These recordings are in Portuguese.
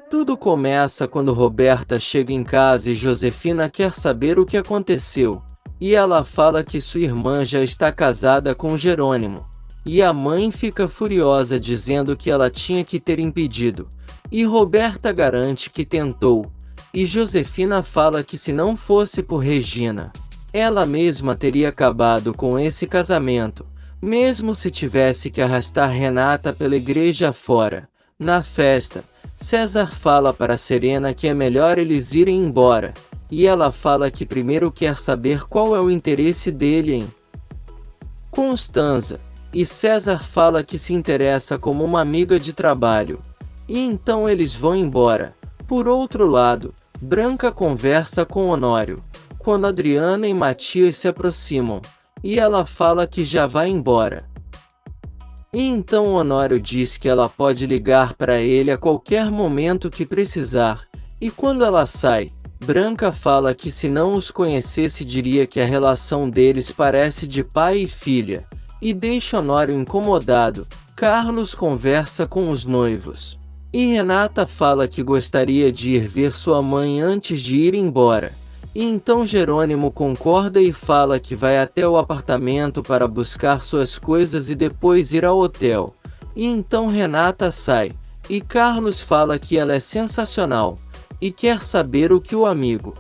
Tudo começa quando Roberta chega em casa e Josefina quer saber o que aconteceu, e ela fala que sua irmã já está casada com Jerônimo. E a mãe fica furiosa dizendo que ela tinha que ter impedido, e Roberta garante que tentou, e Josefina fala que se não fosse por Regina, ela mesma teria acabado com esse casamento, mesmo se tivesse que arrastar Renata pela igreja fora. Na festa, César fala para Serena que é melhor eles irem embora, e ela fala que primeiro quer saber qual é o interesse dele em Constanza, e César fala que se interessa como uma amiga de trabalho, e então eles vão embora. Por outro lado, Branca conversa com Honório, quando Adriana e Matias se aproximam, e ela fala que já vai embora. E então Honório diz que ela pode ligar para ele a qualquer momento que precisar, e quando ela sai, Branca fala que se não os conhecesse diria que a relação deles parece de pai e filha, e deixa Honório incomodado. Carlos conversa com os noivos, e Renata fala que gostaria de ir ver sua mãe antes de ir embora. E então Jerônimo concorda e fala que vai até o apartamento para buscar suas coisas e depois ir ao hotel. E então Renata sai, e Carlos fala que ela é sensacional, e quer saber o que o amigo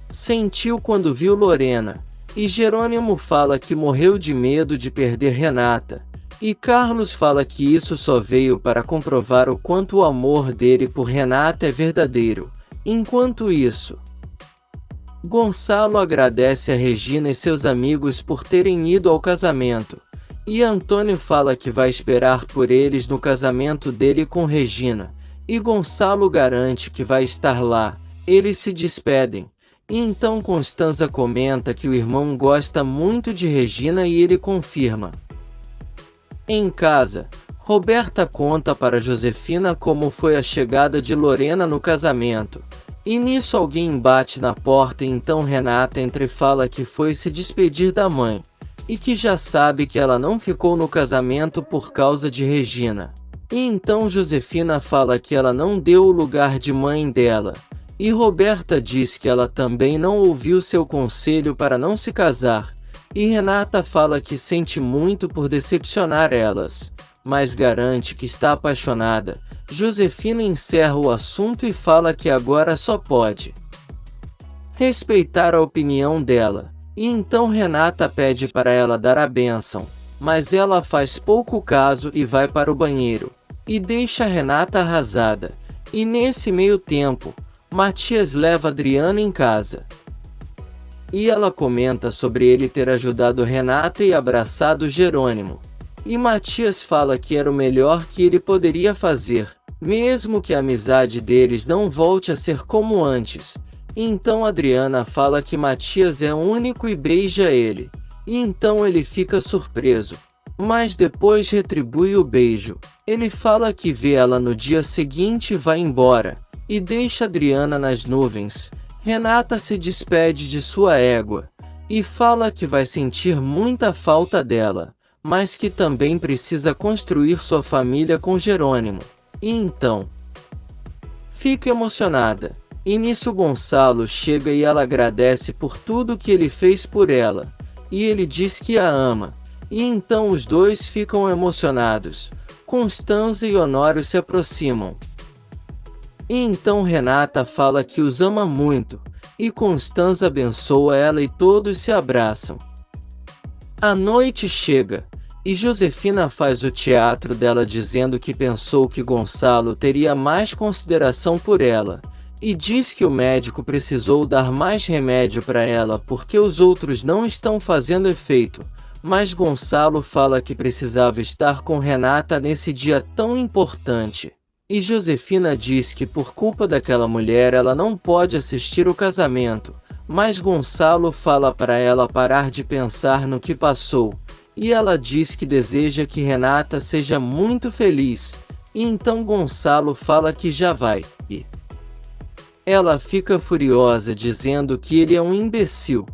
sentiu quando viu Lorena. E Jerônimo fala que morreu de medo de perder Renata. E Carlos fala que isso só veio para comprovar o quanto o amor dele por Renata é verdadeiro. Enquanto isso, Gonçalo agradece a Regina e seus amigos por terem ido ao casamento, e Antônio fala que vai esperar por eles no casamento dele com Regina, e Gonçalo garante que vai estar lá. Eles se despedem, e então Constanza comenta que o irmão gosta muito de Regina e ele confirma. Em casa, Roberta conta para Josefina como foi a chegada de Lorena no casamento. E nisso alguém bate na porta e então Renata entra e fala que foi se despedir da mãe, e que já sabe que ela não ficou no casamento por causa de Regina. E então Josefina fala que ela não deu o lugar de mãe dela, e Roberta diz que ela também não ouviu seu conselho para não se casar, e Renata fala que sente muito por decepcionar elas, mas garante que está apaixonada. Josefina encerra o assunto e fala que agora só pode respeitar a opinião dela, e então Renata pede para ela dar a bênção, mas ela faz pouco caso e vai para o banheiro, e deixa Renata arrasada. E nesse meio tempo, Matias leva Adriana em casa, e ela comenta sobre ele ter ajudado Renata e abraçado Jerônimo. E Matias fala que era o melhor que ele poderia fazer, mesmo que a amizade deles não volte a ser como antes. Então Adriana fala que Matias é único e beija ele. E então ele fica surpreso, mas depois retribui o beijo. Ele fala que vê ela no dia seguinte e vai embora, e deixa Adriana nas nuvens. Renata se despede de sua égua, e fala que vai sentir muita falta dela, mas que também precisa construir sua família com Jerônimo. E então fica emocionada. E nisso Gonçalo chega e ela agradece por tudo que ele fez por ela, e ele diz que a ama. E então os dois ficam emocionados. Constanza e Honório se aproximam. E então Renata fala que os ama muito, e Constanza abençoa ela e todos se abraçam. A noite chega, e Josefina faz o teatro dela dizendo que pensou que Gonçalo teria mais consideração por ela, e diz que o médico precisou dar mais remédio para ela porque os outros não estão fazendo efeito, mas Gonçalo fala que precisava estar com Renata nesse dia tão importante. E Josefina diz que por culpa daquela mulher ela não pode assistir o casamento, mas Gonçalo fala para ela parar de pensar no que passou, e ela diz que deseja que Renata seja muito feliz, e então Gonçalo fala que já vai, e ela fica furiosa dizendo que ele é um imbecil.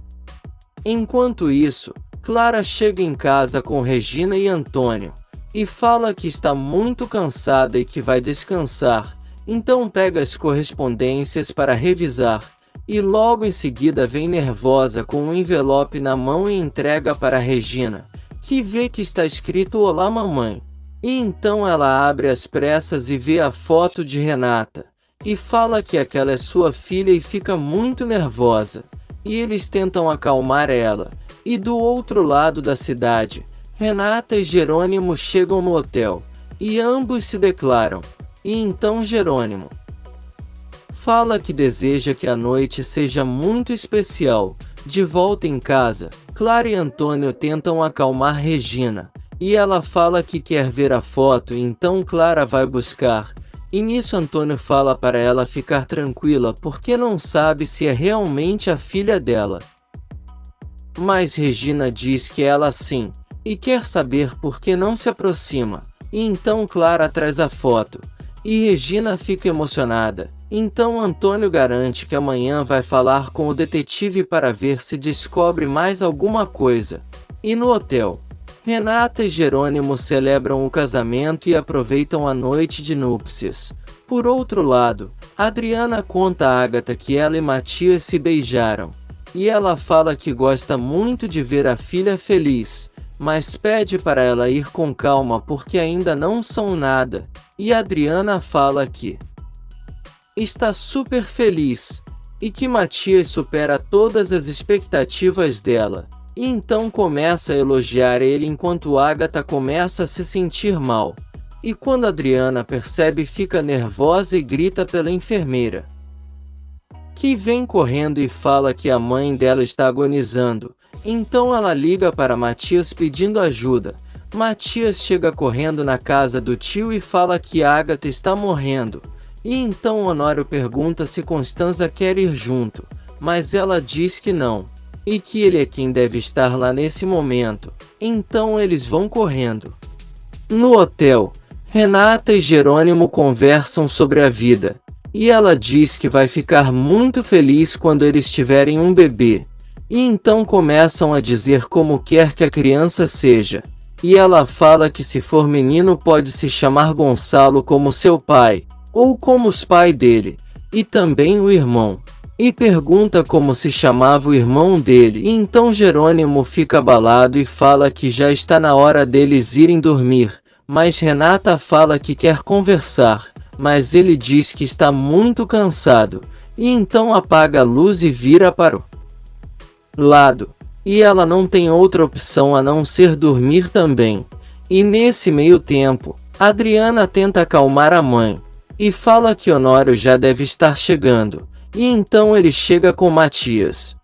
Enquanto isso, Clara chega em casa com Regina e Antônio, e fala que está muito cansada e que vai descansar, Então pega as correspondências para revisar, e logo em seguida vem nervosa com um envelope na mão e entrega para Regina, que vê que está escrito Olá mamãe. E então ela abre às pressas e vê a foto de Renata, e fala que aquela é sua filha e fica muito nervosa. E eles tentam acalmar ela, e do outro lado da cidade, Renata e Jerônimo chegam no hotel, e ambos se declaram. E então Jerônimo fala que deseja que a noite seja muito especial. De volta em casa, Clara e Antônio tentam acalmar Regina, e ela fala que quer ver a foto, então Clara vai buscar. E nisso Antônio fala para ela ficar tranquila porque não sabe se é realmente a filha dela. Mas Regina diz que ela sim, e quer saber por que não se aproxima. E então Clara traz a foto, e Regina fica emocionada. Então Antônio garante que amanhã vai falar com o detetive para ver se descobre mais alguma coisa. E no hotel, Renata e Jerônimo celebram o casamento e aproveitam a noite de núpcias. Por outro lado, Adriana conta a Agatha que ela e Matias se beijaram. E ela fala que gosta muito de ver a filha feliz, mas pede para ela ir com calma porque ainda não são nada. E Adriana fala que está super feliz, e que Matias supera todas as expectativas dela. E então começa a elogiar ele enquanto Agatha começa a se sentir mal. E quando Adriana percebe, fica nervosa e grita pela enfermeira, que vem correndo e fala que a mãe dela está agonizando. Então ela liga para Matias pedindo ajuda. Matias chega correndo na casa do tio e fala que Agatha está morrendo. E então Honório pergunta se Constanza quer ir junto, mas ela diz que não, e que ele é quem deve estar lá nesse momento. Então eles vão correndo. No hotel, Renata e Jerônimo conversam sobre a vida, e ela diz que vai ficar muito feliz quando eles tiverem um bebê. E então começam a dizer como quer que a criança seja. E ela fala que se for menino pode se chamar Gonçalo como seu pai, ou como os pais dele, e também o irmão. E pergunta como se chamava o irmão dele. E então Jerônimo fica abalado e fala que já está na hora deles irem dormir. Mas Renata fala que quer conversar, mas ele diz que está muito cansado. E então apaga a luz e vira para o lado. E ela não tem outra opção a não ser dormir também. E nesse meio tempo, Adriana tenta acalmar a mãe, e fala que Honório já deve estar chegando. E então ele chega com Matias.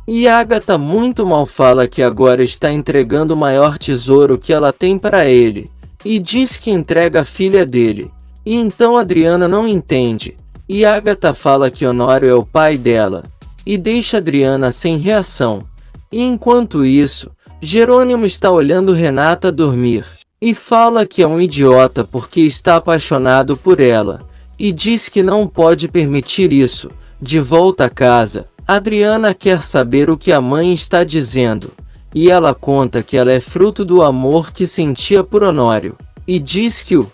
E Agatha muito mal fala que agora está entregando o maior tesouro que ela tem para ele, e diz que entrega a filha dele. E então Adriana não entende, e Agatha fala que Honório é o pai dela, e deixa Adriana sem reação. E enquanto isso, Jerônimo está olhando Renata dormir, e fala que é um idiota porque está apaixonado por ela, e diz que não pode permitir isso. De volta a casa, Adriana quer saber o que a mãe está dizendo, e ela conta que ela é fruto do amor que sentia por Honório, e diz que o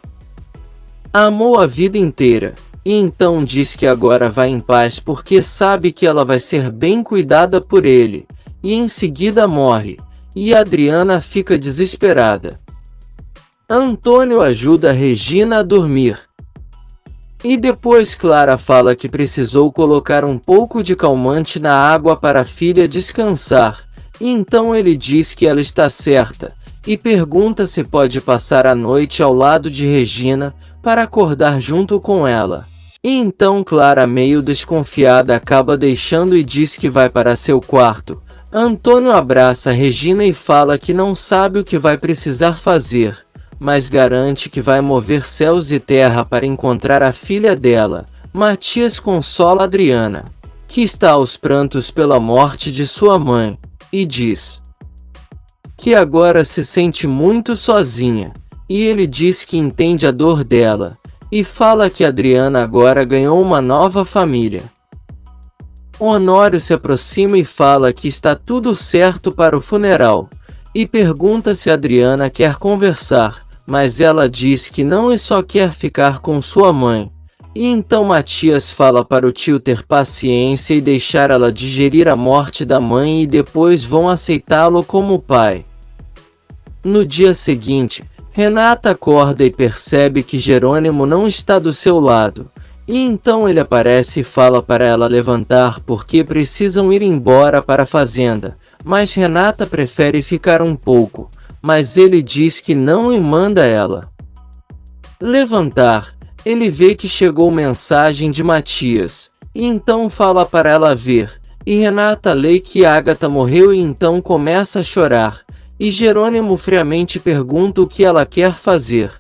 amou a vida inteira. E então diz que agora vai em paz porque sabe que ela vai ser bem cuidada por ele, e em seguida morre, e Adriana fica desesperada. Antônio ajuda Regina a dormir. E depois Clara fala que precisou colocar um pouco de calmante na água para a filha descansar, e então ele diz que ela está certa, e pergunta se pode passar a noite ao lado de Regina, para acordar junto com ela. E então Clara, meio desconfiada, acaba deixando e diz que vai para seu quarto. Antônio abraça Regina e fala que não sabe o que vai precisar fazer, mas garante que vai mover céus e terra para encontrar a filha dela. Matias consola Adriana, que está aos prantos pela morte de sua mãe, e diz que agora se sente muito sozinha, e ele diz que entende a dor dela, e fala que Adriana agora ganhou uma nova família. Honório se aproxima e fala que está tudo certo para o funeral, e pergunta se Adriana quer conversar, mas ela diz que não e só quer ficar com sua mãe. E então Matias fala para o tio ter paciência e deixar ela digerir a morte da mãe e depois vão aceitá-lo como pai. No dia seguinte, Renata acorda e percebe que Jerônimo não está do seu lado. E então ele aparece e fala para ela levantar porque precisam ir embora para a fazenda. Mas Renata prefere ficar um pouco, mas ele diz que não e manda ela levantar. Ele vê que chegou mensagem de Matias, e então fala para ela ver, e Renata lê que Ágata morreu e então começa a chorar, e Jerônimo friamente pergunta o que ela quer fazer.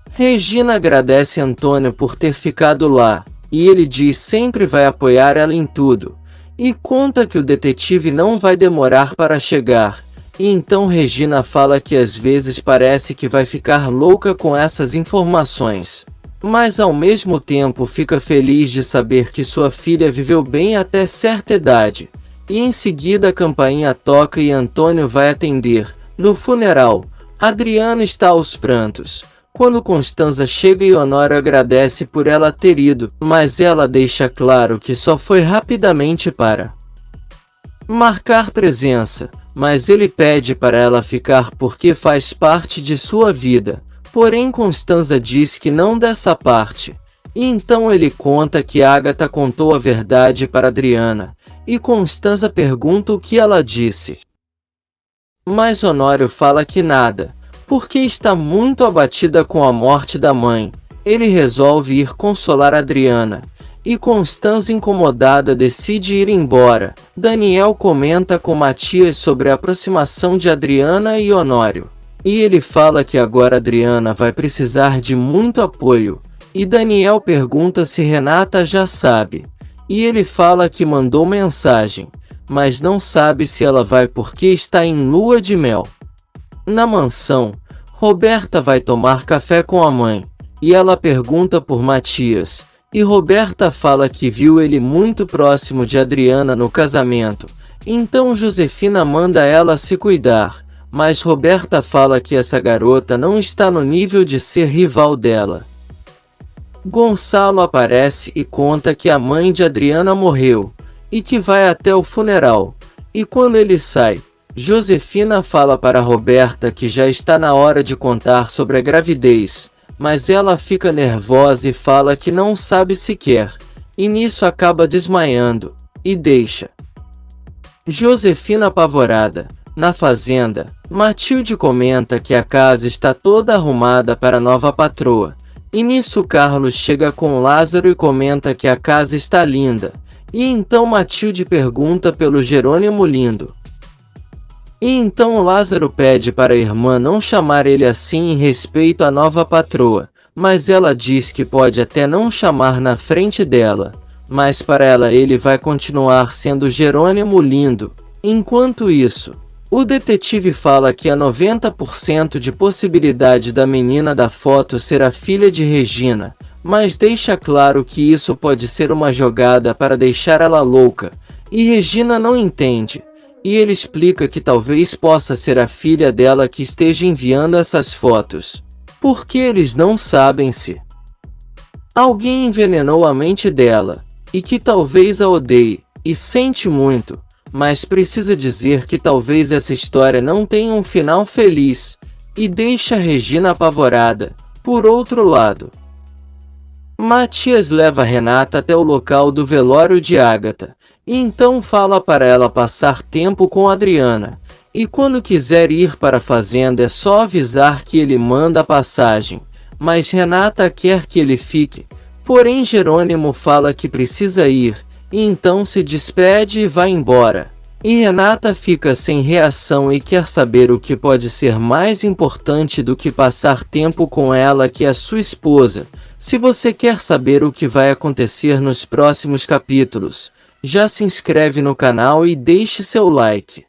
Regina agradece Antônio por ter ficado lá, e ele diz sempre vai apoiar ela em tudo, e conta que o detetive não vai demorar para chegar. E então Regina fala que às vezes parece que vai ficar louca com essas informações, mas ao mesmo tempo fica feliz de saber que sua filha viveu bem até certa idade. E em seguida a campainha toca e Antônio vai atender. No funeral, Adriana está aos prantos. Quando Constanza chega e Honório agradece por ela ter ido, mas ela deixa claro que só foi rapidamente para marcar presença. Mas ele pede para ela ficar porque faz parte de sua vida. Porém Constanza diz que não dessa parte. E então ele conta que Ágata contou a verdade para Adriana. E Constanza pergunta o que ela disse. Mas Honório fala que nada, porque está muito abatida com a morte da mãe. Ele resolve ir consolar Adriana. E Constanza, incomodada, decide ir embora. Daniel comenta com Matias sobre a aproximação de Adriana e Honório. E ele fala que agora Adriana vai precisar de muito apoio. E Daniel pergunta se Renata já sabe. E ele fala que mandou mensagem, mas não sabe se ela vai porque está em lua de mel. Na mansão, Roberta vai tomar café com a mãe. E ela pergunta por Matias. E Roberta fala que viu ele muito próximo de Adriana no casamento. Então Josefina manda ela se cuidar, mas Roberta fala que essa garota não está no nível de ser rival dela. Gonçalo aparece e conta que a mãe de Adriana morreu, e que vai até o funeral. E quando ele sai, Josefina fala para Roberta que já está na hora de contar sobre a gravidez. Mas ela fica nervosa e fala que não sabe sequer, e nisso acaba desmaiando, e deixa Josefina apavorada. Na fazenda, Matilde comenta que a casa está toda arrumada para a nova patroa, e nisso Carlos chega com Lázaro e comenta que a casa está linda, e então Matilde pergunta pelo Jerônimo lindo. E então Lázaro pede para a irmã não chamar ele assim em respeito à nova patroa, mas ela diz que pode até não chamar na frente dela, mas para ela ele vai continuar sendo Jerônimo lindo. Enquanto isso, o detetive fala que há 90% de possibilidade da menina da foto ser a filha de Regina, mas deixa claro que isso pode ser uma jogada para deixar ela louca, e Regina não entende. E ele explica que talvez possa ser a filha dela que esteja enviando essas fotos, porque eles não sabem se alguém envenenou a mente dela, e que talvez a odeie, e sente muito, mas precisa dizer que talvez essa história não tenha um final feliz, e deixa Regina apavorada. Por outro lado, Matias leva Renata até o local do velório de Ágata, e então fala para ela passar tempo com Adriana, e quando quiser ir para a fazenda é só avisar que ele manda a passagem, mas Renata quer que ele fique, porém Jerônimo fala que precisa ir, e então se despede e vai embora. E Renata fica sem reação e quer saber o que pode ser mais importante do que passar tempo com ela, que é sua esposa. Se você quer saber o que vai acontecer nos próximos capítulos, já se inscreve no canal e deixe seu like.